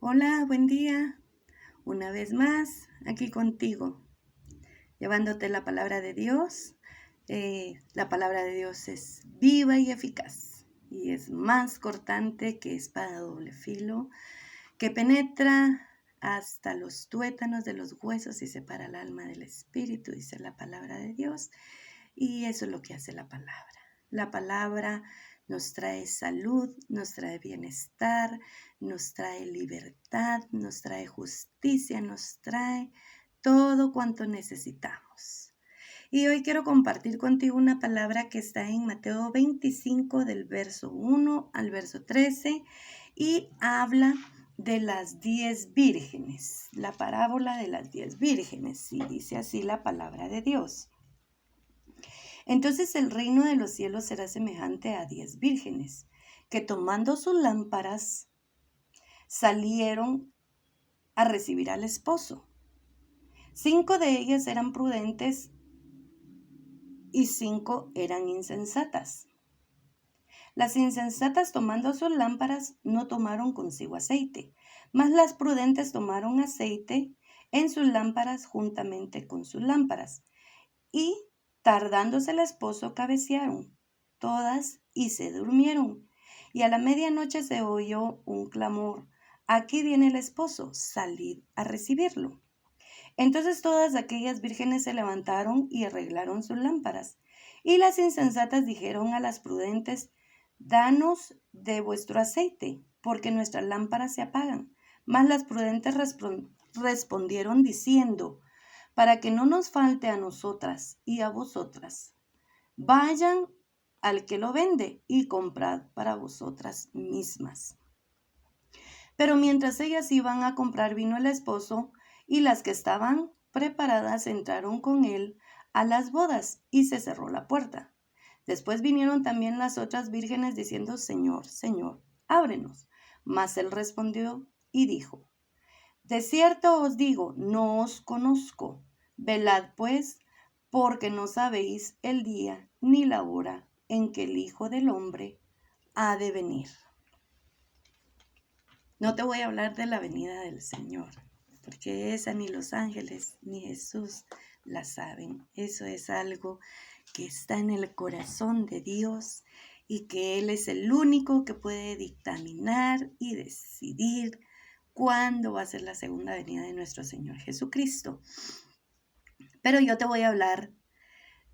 Hola, buen día. Una vez más, aquí contigo, llevándote la palabra de Dios. La palabra de Dios es viva y eficaz y es más cortante que espada de doble filo, que penetra hasta los tuétanos de los huesos y separa el alma del espíritu, dice la palabra de Dios. Y eso es lo que hace la palabra. La palabra nos trae salud, nos trae bienestar, nos trae libertad, nos trae justicia, nos trae todo cuanto necesitamos. Y hoy quiero compartir contigo una palabra que está en Mateo 25 del verso 1 al verso 13 y habla de las 10 vírgenes, la parábola de las 10 vírgenes, y dice así la palabra de Dios. Entonces el reino de los cielos será semejante a 10 vírgenes, que tomando sus lámparas salieron a recibir al esposo. 5 de ellas eran prudentes y 5 eran insensatas. Las insensatas, tomando sus lámparas, no tomaron consigo aceite, mas las prudentes tomaron aceite en sus lámparas juntamente con sus lámparas. Y, tardándose el esposo, cabecearon todas y se durmieron. Y a la medianoche se oyó un clamor: aquí viene el esposo, salid a recibirlo. Entonces todas aquellas vírgenes se levantaron y arreglaron sus lámparas. Y las insensatas dijeron a las prudentes: danos de vuestro aceite, porque nuestras lámparas se apagan. Mas las prudentes respondieron diciendo: para que no nos falte a nosotras y a vosotras, vayan al que lo vende y comprad para vosotras mismas. Pero mientras ellas iban a comprar, vino el esposo, y las que estaban preparadas entraron con él a las bodas, y se cerró la puerta. Después vinieron también las otras vírgenes diciendo: Señor, Señor, ábrenos. Mas él respondió y dijo: de cierto os digo, no os conozco. Velad pues, porque no sabéis el día ni la hora en que el Hijo del Hombre ha de venir. No te voy a hablar de la venida del Señor, porque esa ni los ángeles ni Jesús la saben. Eso es algo que está en el corazón de Dios y que Él es el único que puede dictaminar y decidir cuándo va a ser la segunda venida de nuestro Señor Jesucristo. Pero yo te voy a hablar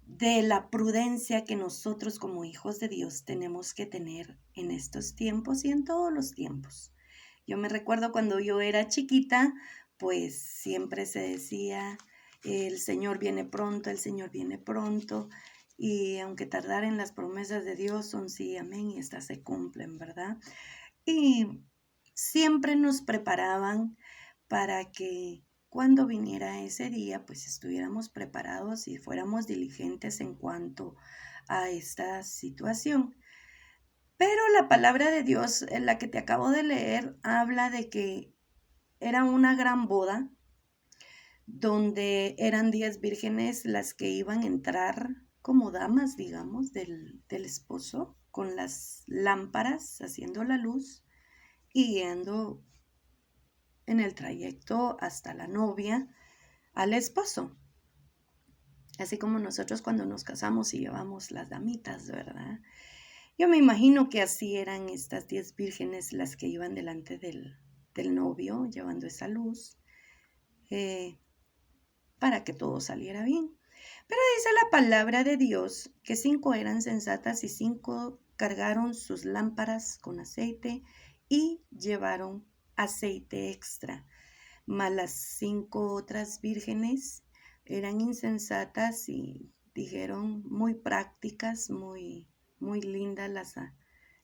de la prudencia que nosotros como hijos de Dios tenemos que tener en estos tiempos y en todos los tiempos. Yo me recuerdo cuando yo era chiquita, pues siempre se decía: el Señor viene pronto, el Señor viene pronto. Y aunque tardaren, las promesas de Dios son sí, amén, y estas se cumplen, ¿verdad? Y siempre nos preparaban para que cuando viniera ese día, pues estuviéramos preparados y fuéramos diligentes en cuanto a esta situación. Pero la palabra de Dios, en la que te acabo de leer, habla de que era una gran boda donde eran 10 vírgenes las que iban a entrar como damas, digamos, del esposo, con las lámparas haciendo la luz y guiando en el trayecto hasta la novia al esposo. Así como nosotros cuando nos casamos y llevamos las damitas, ¿verdad? Yo me imagino que así eran estas 10 vírgenes las que iban delante del novio, llevando esa luz, para que todo saliera bien. Pero dice la palabra de Dios que 5 eran sensatas y 5 cargaron sus lámparas con aceite y llevaron aceite extra. Mas las 5 otras vírgenes eran insensatas y dijeron, muy prácticas, muy lindas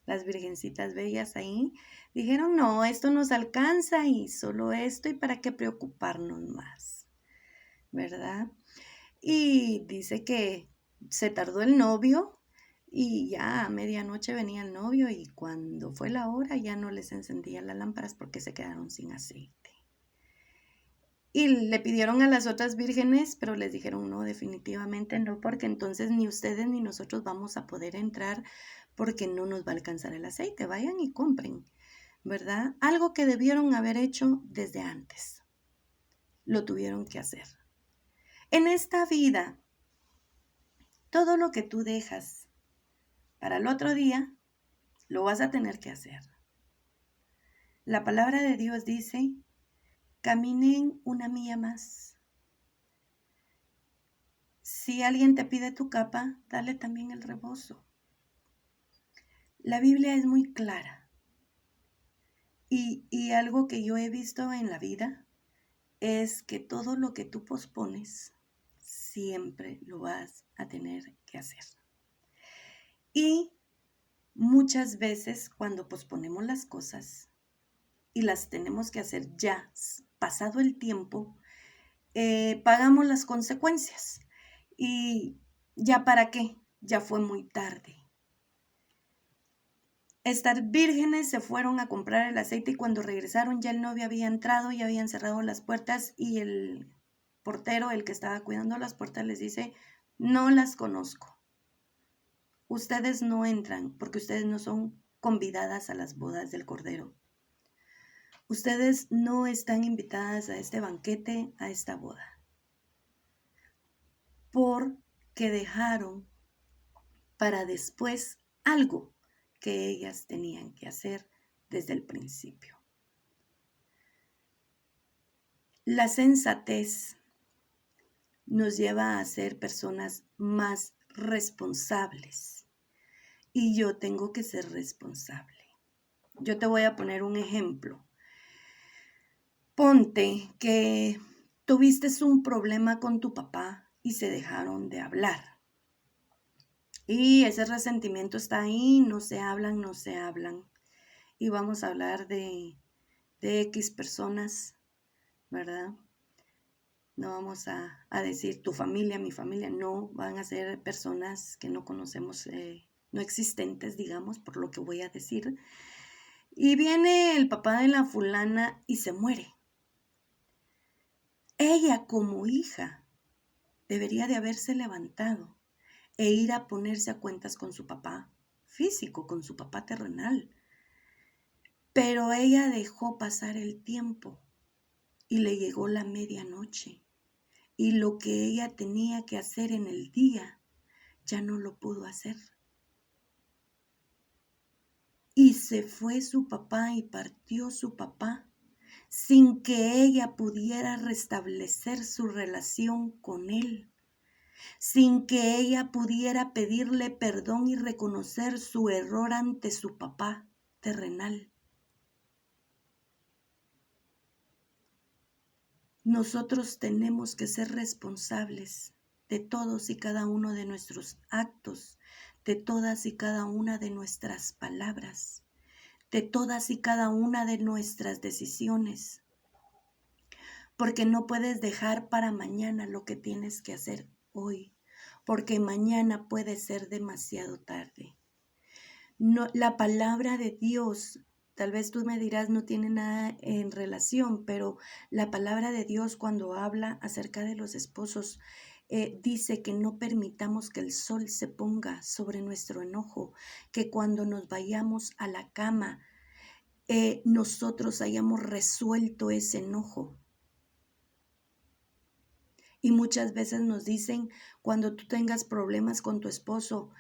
las virgencitas bellas ahí, dijeron: no, esto nos alcanza y solo esto, y para qué preocuparnos más, ¿verdad? Y dice que se tardó el novio y ya a medianoche venía el novio, y cuando fue la hora ya no les encendían las lámparas porque se quedaron sin aceite. Y le pidieron a las otras vírgenes, pero les dijeron: no, definitivamente no, porque entonces ni ustedes ni nosotros vamos a poder entrar porque no nos va a alcanzar el aceite. Vayan y compren, ¿verdad? Algo que debieron haber hecho desde antes. Lo tuvieron que hacer. En esta vida, todo lo que tú dejas para el otro día, lo vas a tener que hacer. La palabra de Dios dice, caminen una milla más. Si alguien te pide tu capa, dale también el rebozo. La Biblia es muy clara. Y algo que yo he visto en la vida es que todo lo que tú pospones, siempre lo vas a tener que hacer. Y muchas veces cuando posponemos las cosas y las tenemos que hacer ya, pasado el tiempo, pagamos las consecuencias. ¿Y ya para qué? Ya fue muy tarde. Estas vírgenes se fueron a comprar el aceite y cuando regresaron ya el novio había entrado y habían cerrado las puertas y el portero, el que estaba cuidando las puertas, les dice, no las conozco. Ustedes no entran porque ustedes no son convidadas a las bodas del Cordero. Ustedes no están invitadas a este banquete, a esta boda. Porque dejaron para después algo que ellas tenían que hacer desde el principio. La sensatez nos lleva a ser personas más responsables y yo tengo que ser responsable. Yo te voy a poner un ejemplo. Ponte que tuviste un problema con tu papá y se dejaron de hablar. Y ese resentimiento está ahí, no se hablan. Y vamos a hablar de X personas, ¿verdad? No vamos a decir tu familia, mi familia, no, van a ser personas que no conocemos, no existentes, digamos, por lo que voy a decir. Y viene el papá de la fulana y se muere. Ella como hija debería de haberse levantado e ir a ponerse a cuentas con su papá físico, con su papá terrenal. Pero ella dejó pasar el tiempo y le llegó la medianoche. Y lo que ella tenía que hacer en el día, ya no lo pudo hacer. Y se fue su papá y partió su papá sin que ella pudiera restablecer su relación con él, sin que ella pudiera pedirle perdón y reconocer su error ante su papá terrenal. Nosotros tenemos que ser responsables de todos y cada uno de nuestros actos, de todas y cada una de nuestras palabras, de todas y cada una de nuestras decisiones. Porque no puedes dejar para mañana lo que tienes que hacer hoy, porque mañana puede ser demasiado tarde. No, la palabra de Dios, tal vez tú me dirás, no tiene nada en relación, pero la palabra de Dios cuando habla acerca de los esposos, dice que no permitamos que el sol se ponga sobre nuestro enojo, que cuando nos vayamos a la cama, nosotros hayamos resuelto ese enojo. Y muchas veces nos dicen, cuando tú tengas problemas con tu esposo,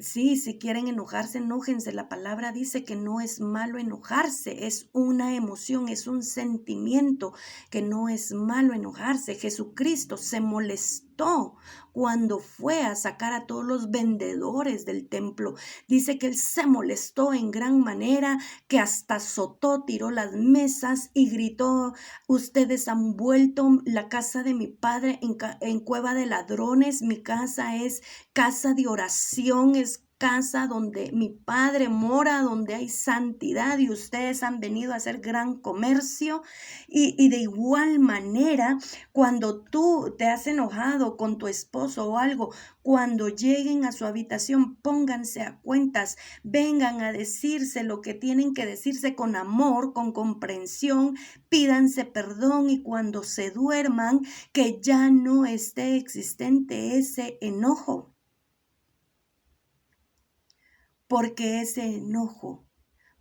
sí, si quieren enojarse, enójense. La palabra dice que no es malo enojarse, es una emoción, es un sentimiento, que no es malo enojarse. Jesucristo se molestó cuando fue a sacar a todos los vendedores del templo. Dice que él se molestó en gran manera, que hasta azotó, tiró las mesas y gritó, ustedes han vuelto la casa de mi padre en cueva de ladrones, mi casa es casa de oración, es casa donde mi padre mora, donde hay santidad y ustedes han venido a hacer gran comercio. Y de igual manera, cuando tú te has enojado con tu esposo o algo, cuando lleguen a su habitación, pónganse a cuentas, vengan a decirse lo que tienen que decirse con amor, con comprensión, pídanse perdón y cuando se duerman, que ya no esté existente ese enojo. Porque ese enojo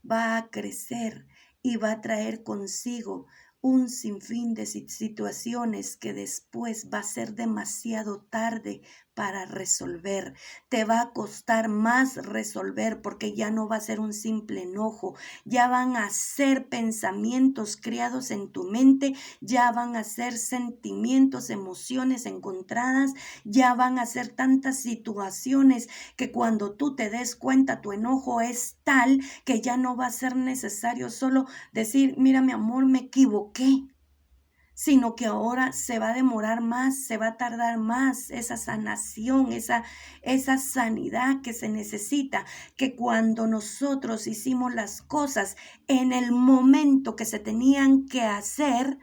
va a crecer y va a traer consigo un sinfín de situaciones que después va a ser demasiado tarde para resolver. Te va a costar más resolver porque ya no va a ser un simple enojo, ya van a ser pensamientos creados en tu mente, ya van a ser sentimientos, emociones encontradas, ya van a ser tantas situaciones que cuando tú te des cuenta tu enojo es tal que ya no va a ser necesario solo decir, mira mi amor, me equivoqué, sino que ahora se va a demorar más, se va a tardar más esa sanación, esa sanidad que se necesita, que cuando nosotros hicimos las cosas en el momento que se tenían que hacer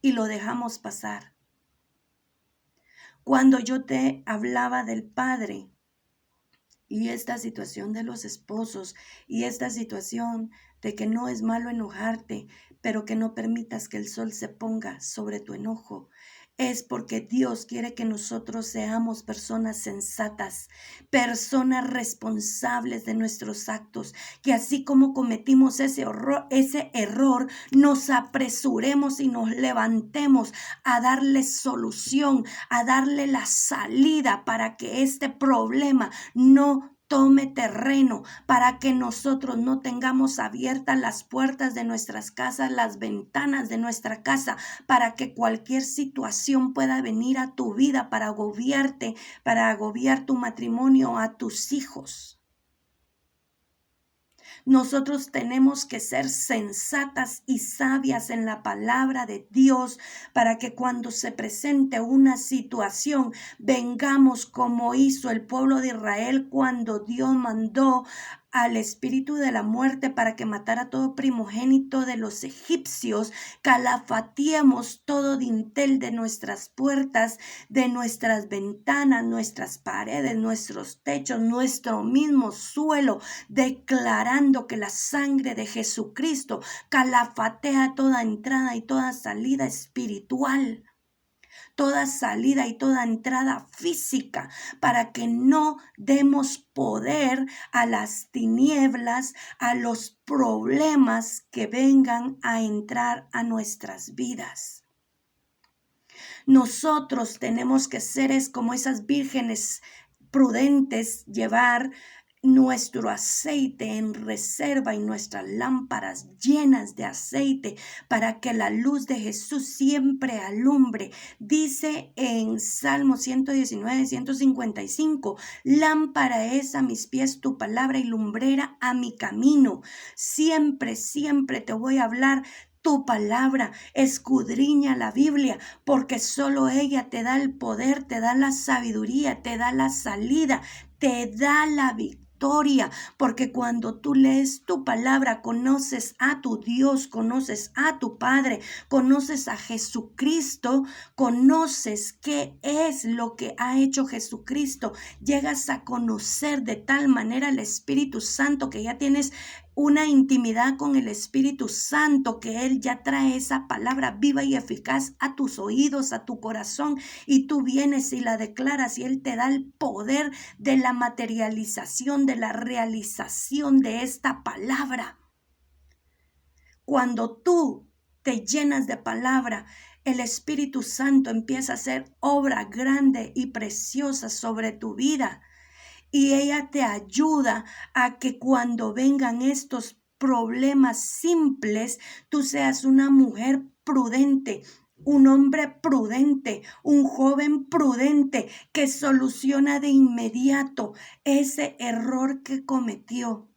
y lo dejamos pasar. Cuando yo te hablaba del padre y esta situación de los esposos y esta situación de que no es malo enojarte, pero que no permitas que el sol se ponga sobre tu enojo, es porque Dios quiere que nosotros seamos personas sensatas, personas responsables de nuestros actos, que así como cometimos ese error, nos apresuremos y nos levantemos a darle solución, a darle la salida para que este problema no tome terreno, para que nosotros no tengamos abiertas las puertas de nuestras casas, las ventanas de nuestra casa, para que cualquier situación pueda venir a tu vida para agobiarte, para agobiar tu matrimonio, a tus hijos. Nosotros tenemos que ser sensatas y sabias en la palabra de Dios para que cuando se presente una situación vengamos como hizo el pueblo de Israel cuando Dios mandó al espíritu de la muerte para que matara todo primogénito de los egipcios, calafateemos todo dintel de nuestras puertas, de nuestras ventanas, nuestras paredes, nuestros techos, nuestro mismo suelo, declarando que la sangre de Jesucristo calafatea toda entrada y toda salida espiritual, toda salida y toda entrada física, para que no demos poder a las tinieblas, a los problemas que vengan a entrar a nuestras vidas. Nosotros tenemos que ser como esas vírgenes prudentes, llevar nuestro aceite en reserva y nuestras lámparas llenas de aceite para que la luz de Jesús siempre alumbre. Dice en Salmo 119, 155, lámpara es a mis pies tu palabra y lumbrera a mi camino. Siempre, siempre te voy a hablar tu palabra, escudriña la Biblia, porque solo ella te da el poder, te da la sabiduría, te da la salida, te da la victoria. Porque cuando tú lees tu palabra, conoces a tu Dios, conoces a tu Padre, conoces a Jesucristo, conoces qué es lo que ha hecho Jesucristo, llegas a conocer de tal manera el Espíritu Santo que ya tienes una intimidad con el Espíritu Santo, que Él ya trae esa palabra viva y eficaz a tus oídos, a tu corazón, y tú vienes y la declaras y Él te da el poder de la materialización, de la realización de esta palabra. Cuando tú te llenas de palabra, el Espíritu Santo empieza a hacer obra grande y preciosa sobre tu vida. Y ella te ayuda a que cuando vengan estos problemas simples, tú seas una mujer prudente, un hombre prudente, un joven prudente que soluciona de inmediato ese error que cometió,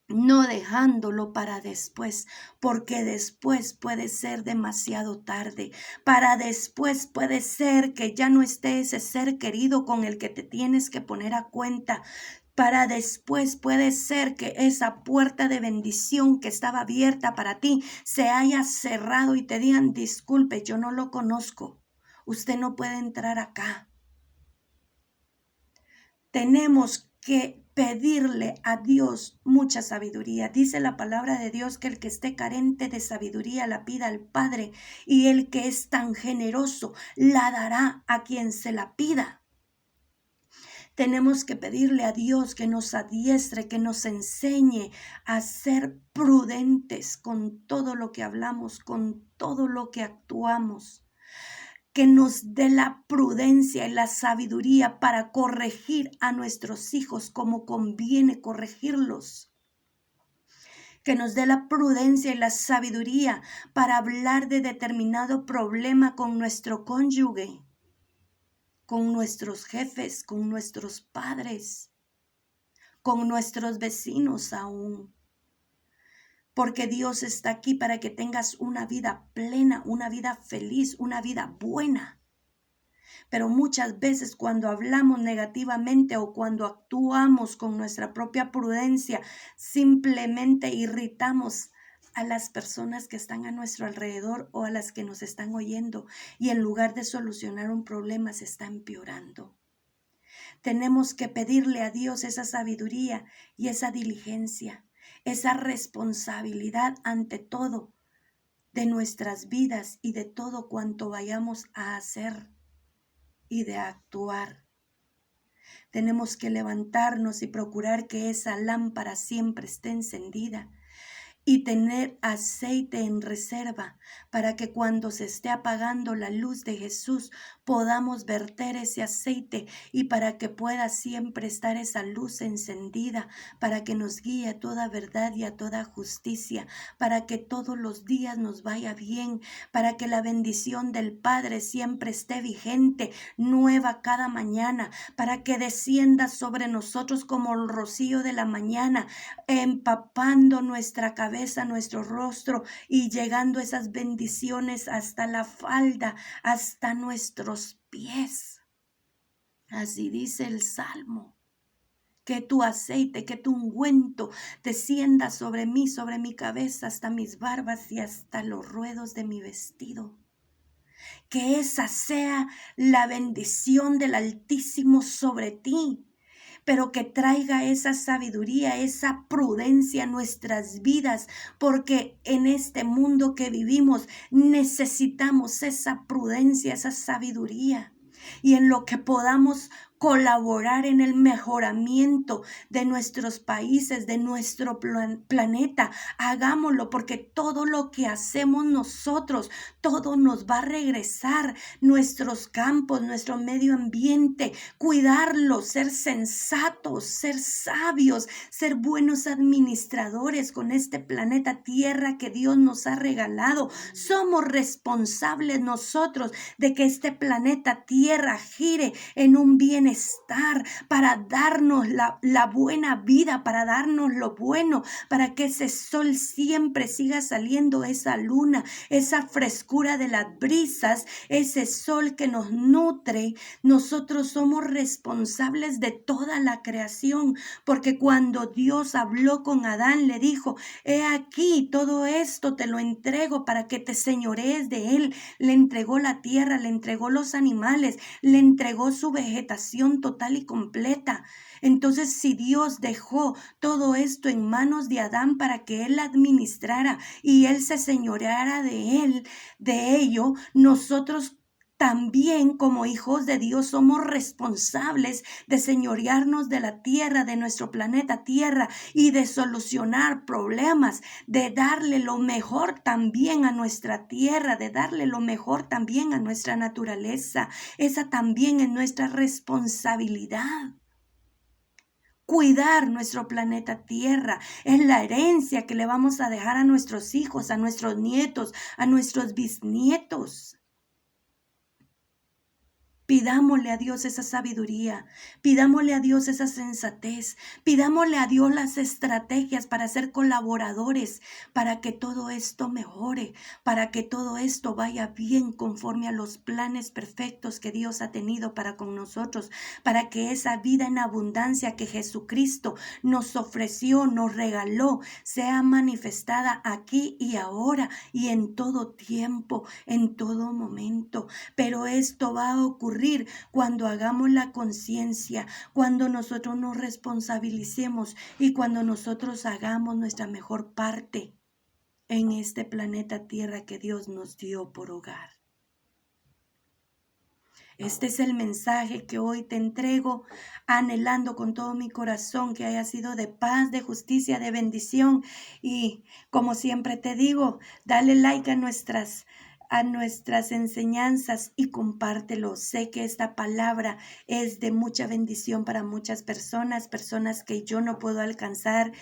no dejándolo para después, porque después puede ser demasiado tarde. Para después puede ser que ya no esté ese ser querido con el que te tienes que poner a cuenta. Para después puede ser que esa puerta de bendición que estaba abierta para ti se haya cerrado y te digan, disculpe, yo no lo conozco. Usted no puede entrar acá. Tenemos que pedirle a Dios mucha sabiduría. Dice la palabra de Dios que el que esté carente de sabiduría la pida al Padre, y el que es tan generoso la dará a quien se la pida. Tenemos que pedirle a Dios que nos adiestre, que nos enseñe a ser prudentes con todo lo que hablamos, con todo lo que actuamos. Que nos dé la prudencia y la sabiduría para corregir a nuestros hijos como conviene corregirlos. Que nos dé la prudencia y la sabiduría para hablar de determinado problema con nuestro cónyuge, con nuestros jefes, con nuestros padres, con nuestros vecinos aún. Porque Dios está aquí para que tengas una vida plena, una vida feliz, una vida buena. Pero muchas veces cuando hablamos negativamente o cuando actuamos con nuestra propia prudencia, simplemente irritamos a las personas que están a nuestro alrededor o a las que nos están oyendo, y en lugar de solucionar un problema se está empeorando. Tenemos que pedirle a Dios esa sabiduría y esa diligencia, esa responsabilidad ante todo de nuestras vidas y de todo cuanto vayamos a hacer y de actuar. Tenemos que levantarnos y procurar que esa lámpara siempre esté encendida y tener aceite en reserva para que cuando se esté apagando la luz de Jesús podamos verter ese aceite y para que pueda siempre estar esa luz encendida, para que nos guíe a toda verdad y a toda justicia, para que todos los días nos vaya bien, para que la bendición del Padre siempre esté vigente, nueva cada mañana, para que descienda sobre nosotros como el rocío de la mañana, empapando nuestra cabeza, nuestro rostro y llegando esas bendiciones hasta la falda, hasta nuestros pies. Así dice el Salmo. Que tu aceite, que tu ungüento descienda sobre mí, sobre mi cabeza, hasta mis barbas y hasta los ruedos de mi vestido. Que esa sea la bendición del Altísimo sobre ti, pero que traiga esa sabiduría, esa prudencia a nuestras vidas, porque en este mundo que vivimos necesitamos esa prudencia, esa sabiduría. Y en lo que podamos colaborar en el mejoramiento de nuestros países, de nuestro planeta, hagámoslo, porque todo lo que hacemos nosotros, todo nos va a regresar, nuestros campos, nuestro medio ambiente, cuidarlo, ser sensatos, ser sabios, ser buenos administradores con este planeta Tierra que Dios nos ha regalado. Somos responsables nosotros de que este planeta Tierra gire en un bienestar, para darnos la buena vida, para darnos lo bueno, para que ese sol siempre siga saliendo, esa luna, esa frescura de las brisas, ese sol que nos nutre. Nosotros somos responsables de toda la creación, porque cuando Dios habló con Adán, le dijo: he aquí, todo esto te lo entrego para que te señorees de él. Le entregó la tierra, le entregó los animales, le entregó su vegetación total y completa. Entonces, si Dios dejó todo esto en manos de Adán para que él administrara y él se señoreara de él, de ello, nosotros también como hijos de Dios somos responsables de señorearnos de la tierra, de nuestro planeta Tierra, y de solucionar problemas, de darle lo mejor también a nuestra tierra, de darle lo mejor también a nuestra naturaleza. Esa también es nuestra responsabilidad. Cuidar nuestro planeta Tierra es la herencia que le vamos a dejar a nuestros hijos, a nuestros nietos, a nuestros bisnietos. Pidámosle a Dios esa sabiduría, pidámosle a Dios esa sensatez, pidámosle a Dios las estrategias para ser colaboradores, para que todo esto mejore, para que todo esto vaya bien conforme a los planes perfectos que Dios ha tenido para con nosotros, para que esa vida en abundancia que Jesucristo nos ofreció, nos regaló, sea manifestada aquí y ahora y en todo tiempo, en todo momento. Pero esto va a ocurrir cuando hagamos la conciencia, cuando nosotros nos responsabilicemos y cuando nosotros hagamos nuestra mejor parte en este planeta Tierra que Dios nos dio por hogar. Este es el mensaje que hoy te entrego, anhelando con todo mi corazón que haya sido de paz, de justicia, de bendición. Y como siempre te digo, dale like a nuestras enseñanzas y compártelo. Sé que esta palabra es de mucha bendición para muchas personas, personas que yo no puedo alcanzar,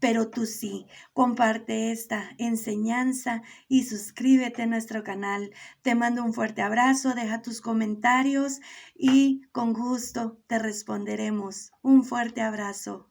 pero tú sí. Comparte esta enseñanza y suscríbete a nuestro canal. Te mando un fuerte abrazo, deja tus comentarios y con gusto te responderemos. Un fuerte abrazo.